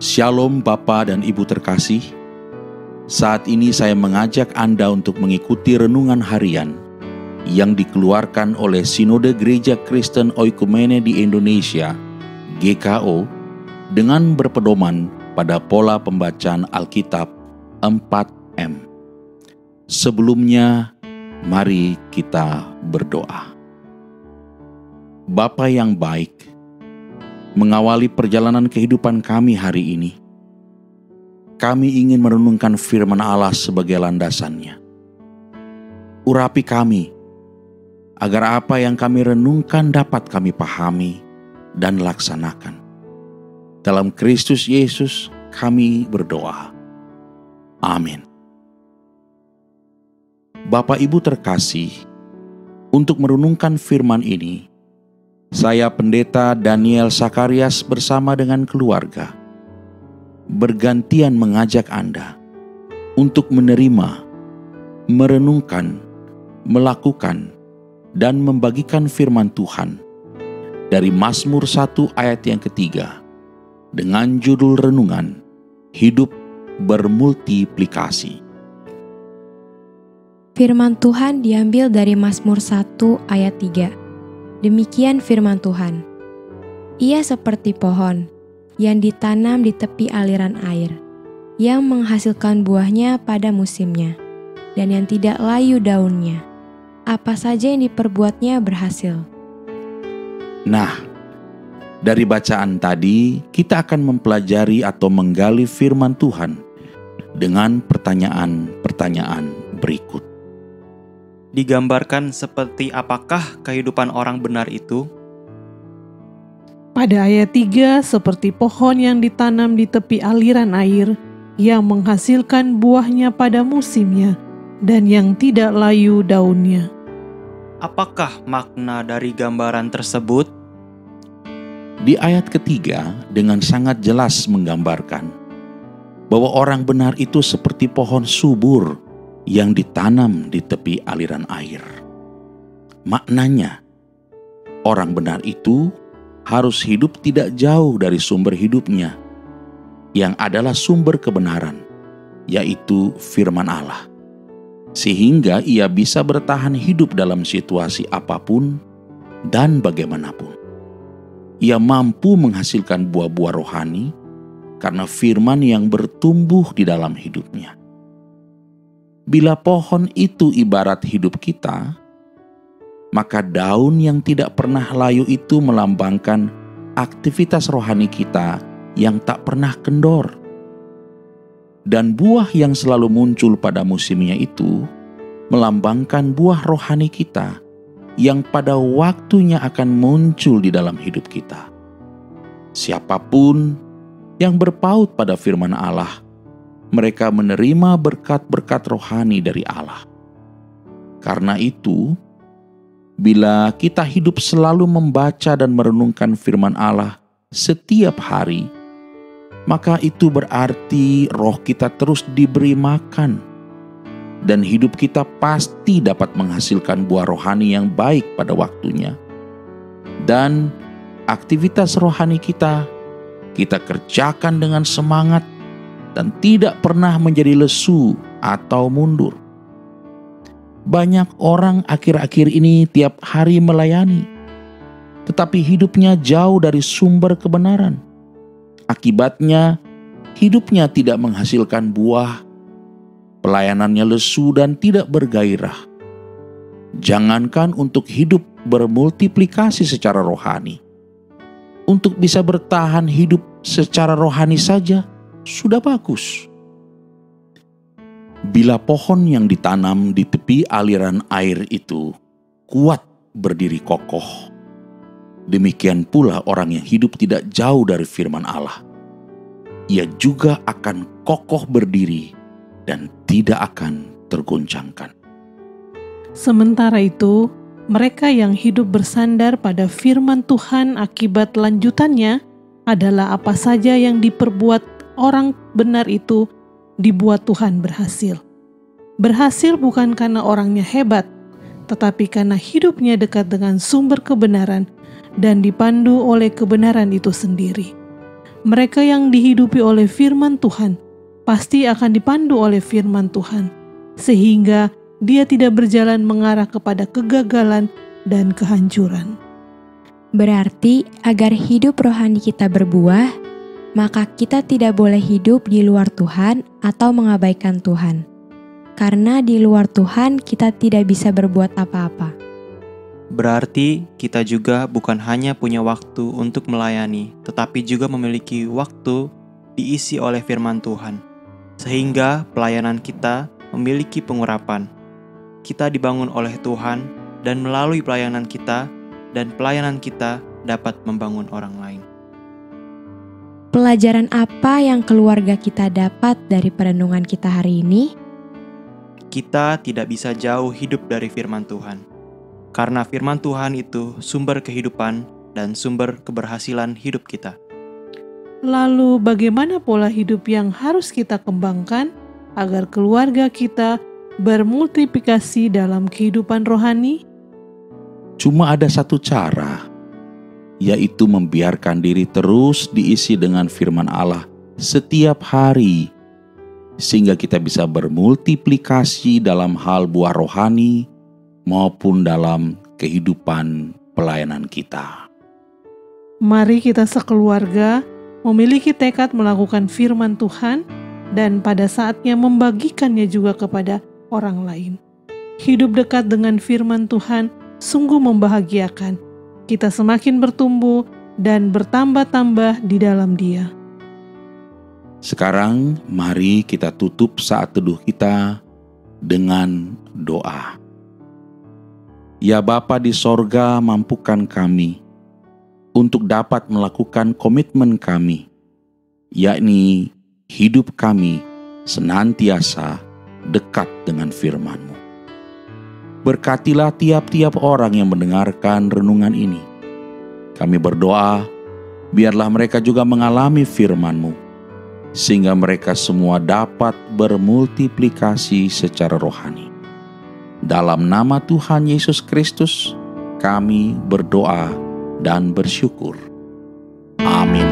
Shalom Bapa dan Ibu terkasih. Saat ini saya mengajak Anda untuk mengikuti renungan harian yang dikeluarkan oleh Sinode Gereja Kristen Oikumene di Indonesia, GKO, dengan berpedoman pada pola pembacaan Alkitab 4M. Sebelumnya, mari kita berdoa. Bapa yang baik, mengawali perjalanan kehidupan kami hari ini, kami ingin merenungkan firman Allah sebagai landasannya. Urapi kami, agar apa yang kami renungkan dapat kami pahami dan laksanakan. Dalam Kristus Yesus kami berdoa. Amin. Bapak Ibu terkasih, untuk merenungkan firman ini, saya Pendeta Daniel Sakarias bersama dengan keluarga bergantian mengajak Anda untuk menerima, merenungkan, melakukan, dan membagikan firman Tuhan dari Mazmur 1 ayat yang ketiga dengan judul renungan Hidup Bermultiplikasi. Firman Tuhan diambil dari Mazmur 1 ayat 3. Demikian firman Tuhan. Ia seperti pohon yang ditanam di tepi aliran air, yang menghasilkan buahnya pada musimnya, dan yang tidak layu daunnya. Apa saja yang diperbuatnya berhasil. Nah, dari bacaan tadi kita akan mempelajari atau menggali firman Tuhan dengan pertanyaan-pertanyaan berikut. Digambarkan seperti apakah kehidupan orang benar itu? Pada ayat 3, seperti pohon yang ditanam di tepi aliran air, yang menghasilkan buahnya pada musimnya, dan yang tidak layu daunnya. Apakah makna dari gambaran tersebut? Di ayat ketiga dengan sangat jelas menggambarkan bahwa orang benar itu seperti pohon subur yang ditanam di tepi aliran air. Maknanya, orang benar itu harus hidup tidak jauh dari sumber hidupnya, yang adalah sumber kebenaran, yaitu firman Allah. Sehingga ia bisa bertahan hidup dalam situasi apapun dan bagaimanapun. Ia mampu menghasilkan buah-buah rohani karena firman yang bertumbuh di dalam hidupnya. Bila pohon itu ibarat hidup kita, maka daun yang tidak pernah layu itu melambangkan aktivitas rohani kita yang tak pernah kendor. Dan buah yang selalu muncul pada musimnya itu melambangkan buah rohani kita yang pada waktunya akan muncul di dalam hidup kita. Siapapun yang berpaut pada firman Allah, mereka menerima berkat-berkat rohani dari Allah. Karena itu, bila kita hidup selalu membaca dan merenungkan firman Allah setiap hari, maka itu berarti roh kita terus diberi makan, dan hidup kita pasti dapat menghasilkan buah rohani yang baik pada waktunya. Dan aktivitas rohani kita kerjakan dengan semangat dan tidak pernah menjadi lesu atau mundur. Banyak orang akhir-akhir ini tiap hari melayani, tetapi hidupnya jauh dari sumber kebenaran. Akibatnya, hidupnya tidak menghasilkan buah, pelayanannya lesu dan tidak bergairah. Jangankan untuk hidup bermultiplikasi secara rohani, untuk bisa bertahan hidup secara rohani saja sudah bagus. Bila pohon yang ditanam di tepi aliran air itu kuat berdiri kokoh, demikian pula orang yang hidup tidak jauh dari firman Allah. Ia juga akan kokoh berdiri dan tidak akan tergoncangkan. Sementara itu, mereka yang hidup bersandar pada firman Tuhan akibat lanjutannya adalah apa saja yang diperbuat orang benar itu dibuat Tuhan berhasil. Berhasil bukan karena orangnya hebat, tetapi karena hidupnya dekat dengan sumber kebenaran dan dipandu oleh kebenaran itu sendiri. Mereka yang dihidupi oleh firman Tuhan pasti akan dipandu oleh firman Tuhan, sehingga dia tidak berjalan mengarah kepada kegagalan dan kehancuran. Berarti agar hidup rohani kita berbuah, maka kita tidak boleh hidup di luar Tuhan atau mengabaikan Tuhan. Karena di luar Tuhan kita tidak bisa berbuat apa-apa. Berarti kita juga bukan hanya punya waktu untuk melayani, tetapi juga memiliki waktu diisi oleh firman Tuhan. Sehingga pelayanan kita memiliki pengurapan. Kita dibangun oleh Tuhan dan melalui pelayanan kita dapat membangun orang lain. Pelajaran apa yang keluarga kita dapat dari perenungan kita hari ini? Kita tidak bisa jauh hidup dari firman Tuhan. Karena firman Tuhan itu sumber kehidupan dan sumber keberhasilan hidup kita. Lalu bagaimana pola hidup yang harus kita kembangkan agar keluarga kita bermultiplikasi dalam kehidupan rohani? Cuma ada satu cara, yaitu membiarkan diri terus diisi dengan firman Allah setiap hari, sehingga kita bisa bermultiplikasi dalam hal buah rohani maupun dalam kehidupan pelayanan kita. Mari kita sekeluarga memiliki tekad melakukan firman Tuhan dan pada saatnya membagikannya juga kepada orang lain. Hidup dekat dengan firman Tuhan sungguh membahagiakan. Kita semakin bertumbuh dan bertambah-tambah di dalam Dia. Sekarang mari kita tutup saat teduh kita dengan doa. Ya Bapa di sorga, mampukan kami untuk dapat melakukan komitmen kami, yakni hidup kami senantiasa dekat dengan firman-Mu. Berkatilah tiap-tiap orang yang mendengarkan renungan ini. Kami berdoa, biarlah mereka juga mengalami firman-Mu, sehingga mereka semua dapat bermultiplikasi secara rohani. Dalam nama Tuhan Yesus Kristus, kami berdoa dan bersyukur. Amin.